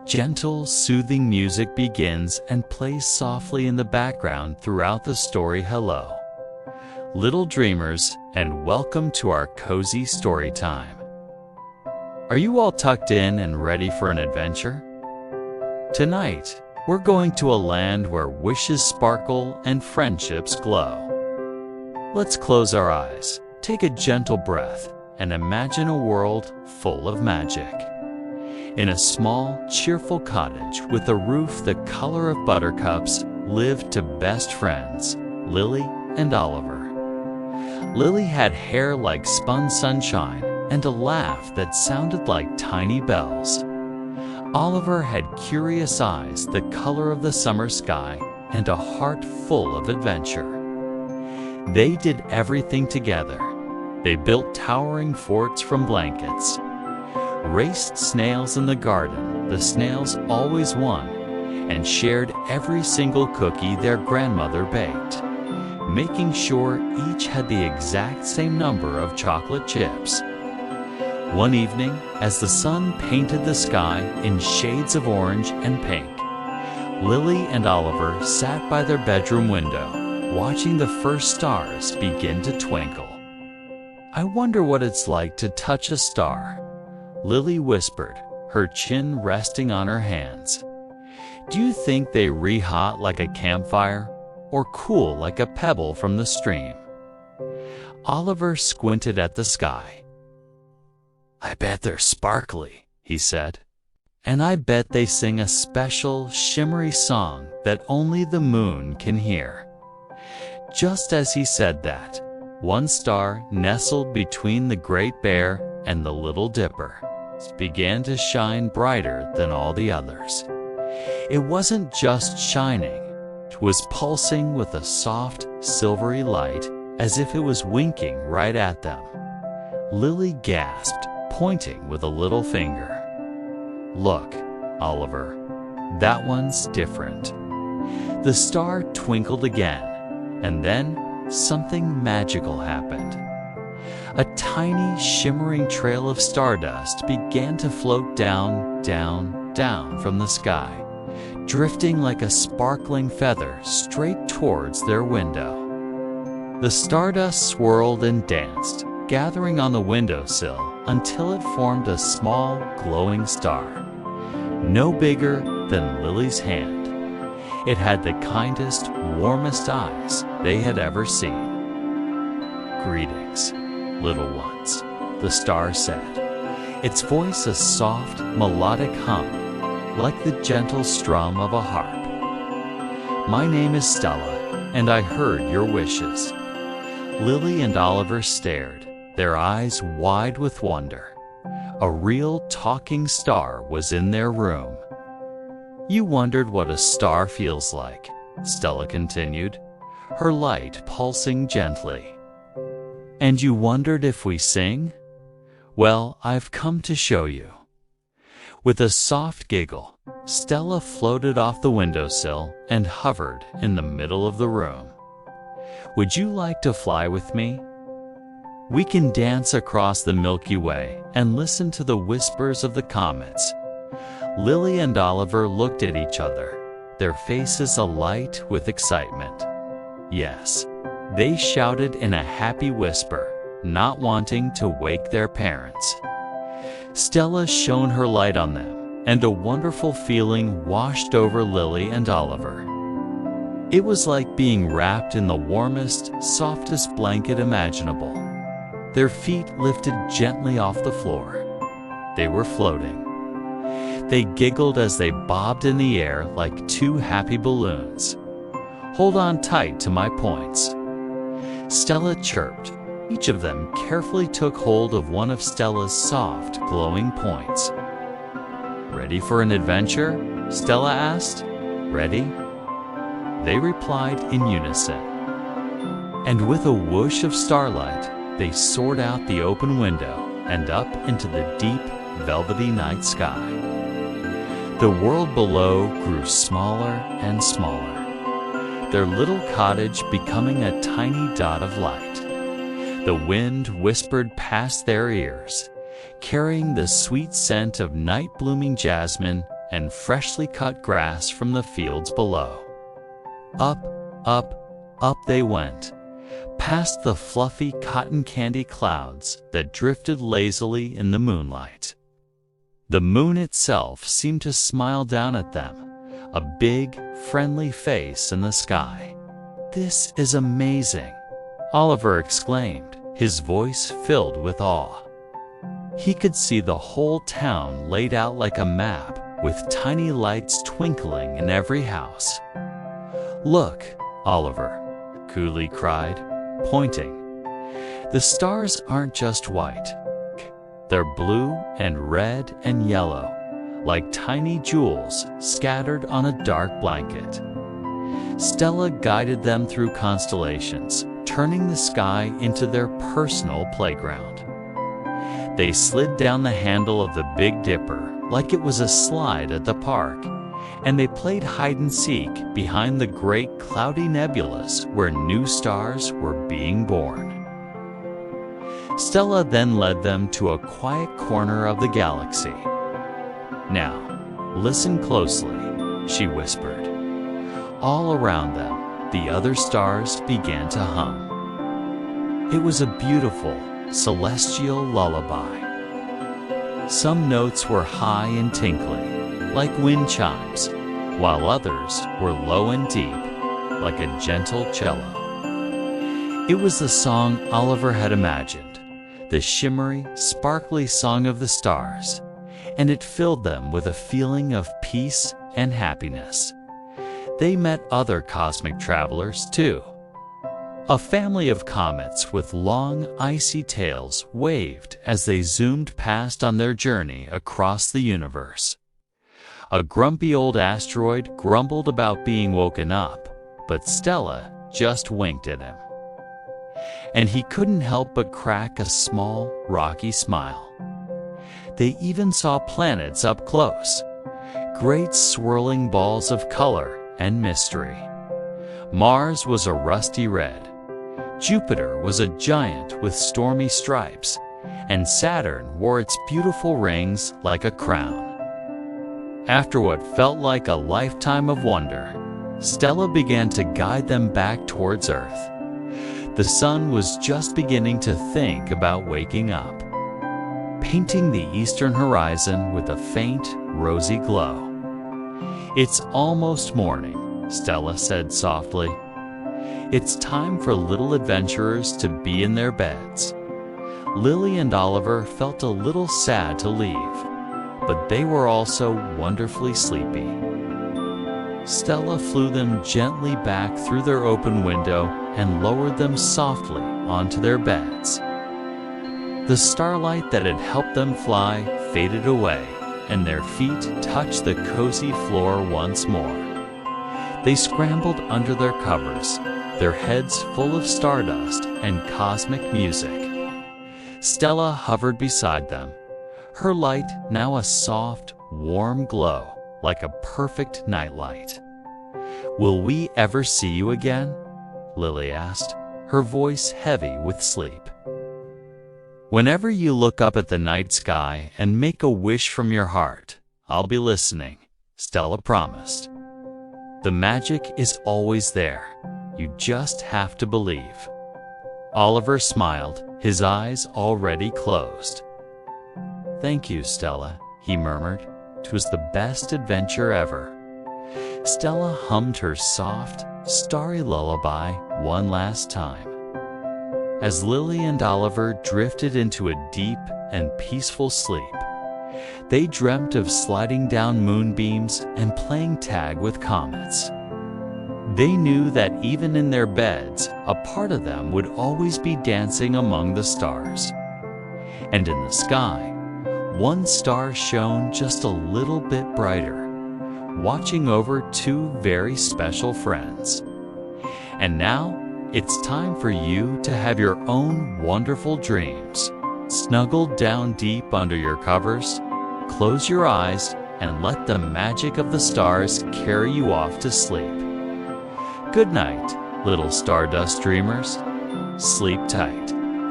Gentle, soothing music begins and plays softly in the background throughout the story. Hello, little dreamers, and welcome to our cozy story time. Are you all tucked in and ready for an adventure? Tonight, we're going to a land where wishes sparkle and friendships glow. Let's close our eyes, take a gentle breath, and imagine a world full of magic. In a small, cheerful cottage with a roof the color of buttercups lived two best friends, Lily and Oliver. Lily had hair like spun sunshine and a laugh that sounded like tiny bells. Oliver had curious eyes the color of the summer sky and a heart full of adventure. They did everything together. They built towering forts from blankets, raced snails in the garden, the snails always won, and shared every single cookie their grandmother baked, making sure each had the exact same number of chocolate chips. One evening, as the sun painted the sky in shades of orange and pink, Lily and Oliver sat by their bedroom window, watching the first stars begin to twinkle. "I wonder what it's like to touch a star," Lily whispered, her chin resting on her hands. "Do you think they re-hot like a campfire, or cool like a pebble from the stream?" Oliver squinted at the sky. "I bet they're sparkly," he said. "And I bet they sing a special, shimmery song that only the moon can hear." Just as he said that, one star nestled between the Great Bear and the Little Dipper began to shine brighter than all the others. It wasn't just shining, it was pulsing with a soft, silvery light as if it was winking right at them. Lily gasped, pointing with a little finger. "Look, Oliver, that one's different." The star twinkled again, and then something magical happened. A tiny, shimmering trail of stardust began to float down, down, down from the sky, drifting like a sparkling feather straight towards their window. The stardust swirled and danced, gathering on the windowsill until it formed a small, glowing star, no bigger than Lily's hand. It had the kindest, warmest eyes they had ever seen. "Greetings, little ones," the star said, its voice a soft, melodic hum, like the gentle strum of a harp. "My name is Stella, and I heard your wishes." Lily and Oliver stared, their eyes wide with wonder. A real talking star was in their room. "You wondered what a star feels like," Stella continued, her light pulsing gently. "And you wondered if we sing? Well, I've come to show you." With a soft giggle, Stella floated off the windowsill and hovered in the middle of the room. "Would you like to fly with me? We can dance across the Milky Way and listen to the whispers of the comets." Lily and Oliver looked at each other, their faces alight with excitement. "Yes," they shouted in a happy whisper, not wanting to wake their parents. Stella shone her light on them, and a wonderful feeling washed over Lily and Oliver. It was like being wrapped in the warmest, softest blanket imaginable. Their feet lifted gently off the floor. They were floating. They giggled as they bobbed in the air like two happy balloons. "Hold on tight to my points," Stella chirped. Each of them carefully took hold of one of Stella's soft, glowing points. "Ready for an adventure?" Stella asked. "Ready?" They replied in unison. And with a whoosh of starlight, they soared out the open window and up into the deep, velvety night sky. The world below grew smaller and smaller, their little cottage becoming a tiny dot of light. The wind whispered past their ears, carrying the sweet scent of night-blooming jasmine and freshly cut grass from the fields below. Up, up, up they went, past the fluffy cotton candy clouds that drifted lazily in the moonlight. The moon itself seemed to smile down at them, a big, friendly face in the sky. "This is amazing," Oliver exclaimed, his voice filled with awe. He could see the whole town laid out like a map, with tiny lights twinkling in every house. "Look, Oliver," Cooley cried, pointing. "The stars aren't just white. They're blue and red and yellow, like tiny jewels scattered on a dark blanket." Stella guided them through constellations, turning the sky into their personal playground. They slid down the handle of the Big Dipper like it was a slide at the park, and they played hide-and-seek behind the great cloudy nebulas where new stars were being born. Stella then led them to a quiet corner of the galaxy. "Now, listen closely," she whispered. All around them, the other stars began to hum. It was a beautiful, celestial lullaby. Some notes were high and tinkly, like wind chimes, while others were low and deep, like a gentle cello. It was the song Oliver had imagined, the shimmery, sparkly song of the stars, and it filled them with a feeling of peace and happiness. They met other cosmic travelers, too. A family of comets with long, icy tails waved as they zoomed past on their journey across the universe. A grumpy old asteroid grumbled about being woken up, but Stella just winked at him. And he couldn't help but crack a small, rocky smile. They even saw planets up close, great swirling balls of color and mystery. Mars was a rusty red, Jupiter was a giant with stormy stripes, and Saturn wore its beautiful rings like a crown. After what felt like a lifetime of wonder, Stella began to guide them back towards Earth. The sun was just beginning to think about waking up, painting the eastern horizon with a faint, rosy glow. "It's almost morning," Stella said softly. "It's time for little adventurers to be in their beds." Lilly and Oliver felt a little sad to leave, but they were also wonderfully sleepy. Stella flew them gently back through their open window and lowered them softly onto their beds. The starlight that had helped them fly faded away, and their feet touched the cozy floor once more. They scrambled under their covers, their heads full of stardust and cosmic music. Stella hovered beside them, her light now a soft, warm glow, like a perfect nightlight. "Will we ever see you again?" Lilly asked, her voice heavy with sleep. "Whenever you look up at the night sky and make a wish from your heart, I'll be listening," Stella promised. "The magic is always there. You just have to believe." Oliver smiled, his eyes already closed. "Thank you, Stella," he murmured. "'Twas the best adventure ever." Stella hummed her soft, starry lullaby one last time. As Lilly and Oliver drifted into a deep and peaceful sleep, they dreamt of sliding down moonbeams and playing tag with comets. They knew that even in their beds, a part of them would always be dancing among the stars. And in the sky, one star shone just a little bit brighter, watching over two very special friends. And now, it's time for you to have your own wonderful dreams. Snuggle down deep under your covers, close your eyes, and let the magic of the stars carry you off to sleep. Good night, little stardust dreamers. Sleep tight.